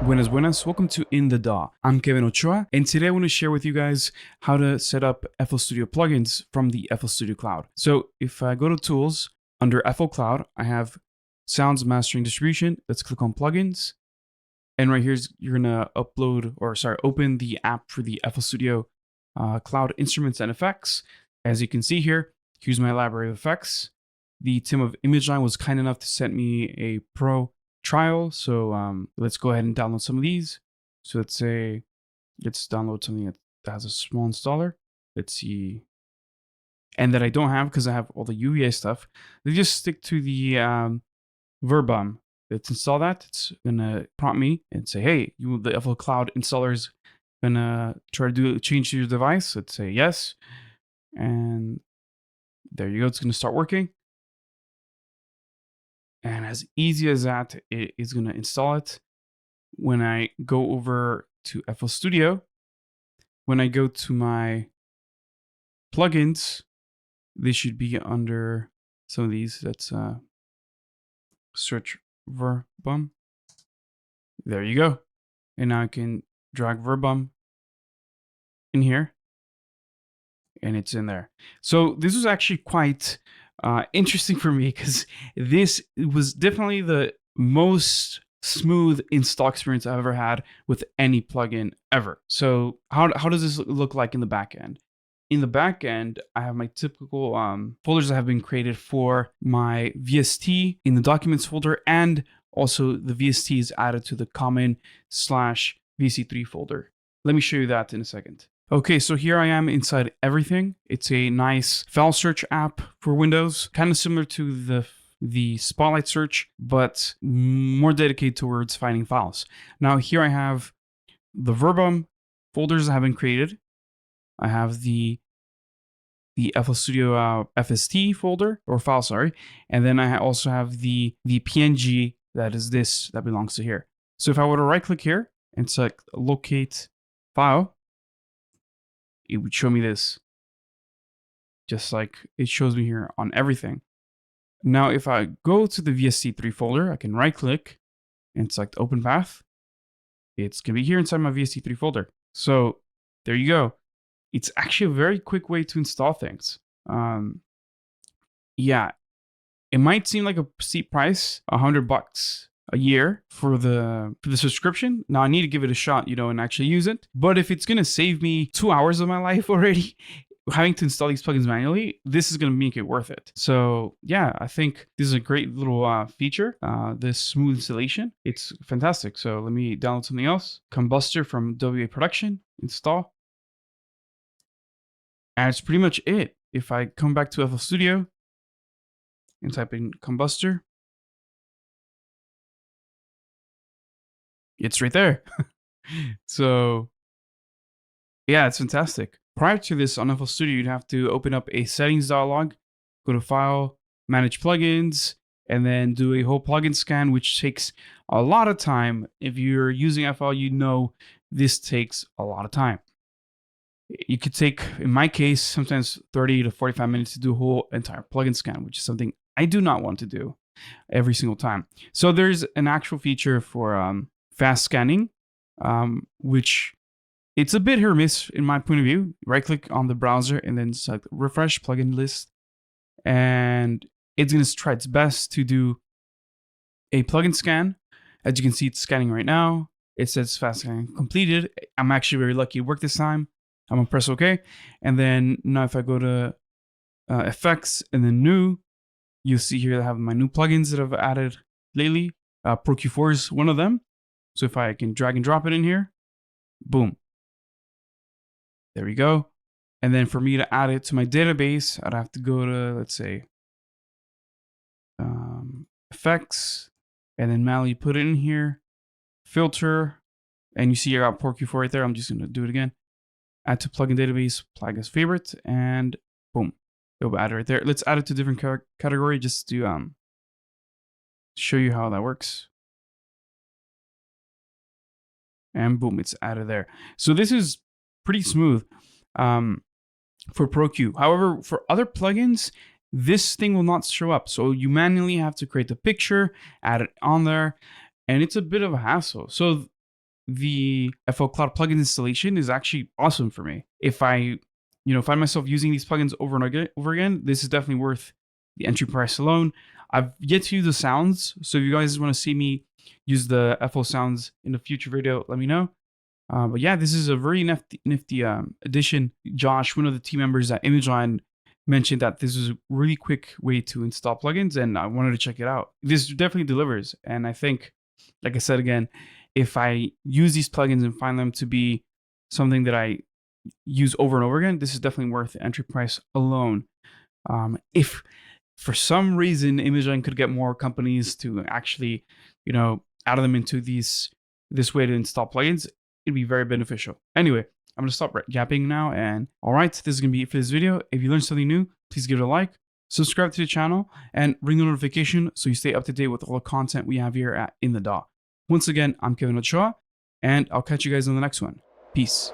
Buenas, buenas. Welcome to In the DAW. I'm Kevin Ochoa, and today I want to share with you guys how to set up FL Studio plugins from the FL Studio Cloud. So if I go to Tools, under FL Cloud, I have Sounds Mastering Distribution. Let's click on Plugins. And right here, you're going to open the app for the FL Studio Cloud Instruments and Effects. As you can see here, here's my library of effects. The team of ImageLine was kind enough to send me a pro trial. So let's go ahead and download some of these. So let's download something that has a small installer. Let's see. And that I don't have because I have all the UVA stuff. They just stick to the Verbum. Let's install that. It's gonna prompt me and say, hey, the FL Cloud installer is gonna try to change to your device. Let's say yes. And there you go. It's gonna start working. And as easy as that, it is going to install it. When I go over to FL Studio, when I go to my plugins, they should be under some of these. Let's search Verbum. There you go. And now I can drag Verbum in here. And it's in there. So this was actually quite interesting for me because this was definitely the most smooth install experience I've ever had with any plugin ever. So how does this look like in the back end? In the back end, I have my typical folders that have been created for my VST in the documents folder, and also the VST is added to the common/VST3 folder. Let me show you that in a second. Okay, so here I am inside everything. It's a nice file search app for Windows, kind of similar to the Spotlight search, but more dedicated towards finding files. Now here I have the Verbum folders that have been created. I have the FL Studio FST folder, or file, sorry. And then I also have the PNG that belongs to here. So if I were to right click here and select locate file, it would show me this, just like it shows me here on everything. Now, if I go to the VST3 folder, I can right click and select open path. It's gonna be here inside my VST3 folder. So there you go. It's actually a very quick way to install things. Yeah, it might seem like a steep price, $100 a year for the subscription. Now I need to give it a shot, and actually use it. But if it's gonna save me 2 hours of my life already, having to install these plugins manually, this is gonna make it worth it. So yeah, I think this is a great little feature. This smooth installation, it's fantastic. So let me download something else. Combustor from WA Production, install. And it's pretty much it. If I come back to FL Studio and type in Combustor, it's right there. So yeah, it's fantastic. Prior to this on FL Studio, you'd have to open up a settings dialog, go to File, Manage Plugins, and then do a whole plugin scan, which takes a lot of time. If you're using FL, this takes a lot of time. You could take, in my case, sometimes 30 to 45 minutes to do a whole entire plugin scan, which is something I do not want to do every single time. So there's an actual feature for fast scanning, which it's a bit hit or miss in my point of view. Right click on the browser and then select refresh plugin list. And it's going to try its best to do a plugin scan. As you can see, it's scanning right now. It says fast scanning completed. I'm actually very lucky it worked this time. I'm gonna press OK. And then now if I go to effects and then new, you'll see here I have my new plugins that I've added lately. ProQ4 is one of them. So if I can drag and drop it in here, boom. There we go. And then for me to add it to my database, I'd have to go to, let's say, effects, and then manually put it in here, filter, and you see I got ProQ4 right there. I'm just gonna do it again. Add to plugin database, flag as favorite, and boom, it'll add it right there. Let's add it to a different category just to show you how that works. And boom, it's added there. So this is pretty smooth for ProQ. However, for other plugins, this thing will not show up. So you manually have to create the picture, add it on there, and it's a bit of a hassle. So the FL Cloud plugin installation is actually awesome for me. If I, find myself using these plugins over and over again, this is definitely worth the entry price alone. I've yet to use the sounds, so if you guys want to see me use the FL sounds in a future video, let me know. But yeah, this is a very nifty addition. Josh, one of the team members at ImageLine, mentioned that this is a really quick way to install plugins, and I wanted to check it out. This definitely delivers, and I think, like I said again, if I use these plugins and find them to be something that I use over and over again, this is definitely worth the entry price alone. If for some reason ImageLine could get more companies to actually, add them into this way to install plugins, it'd be very beneficial. Anyway, I'm going to stop yapping now. And all right, this is going to be it for this video. If you learned something new, please give it a like, subscribe to the channel, and ring the notification so you stay up to date with all the content we have here at In the DAW. Once again, I'm Kevin Ochoa, and I'll catch you guys on the next one. Peace.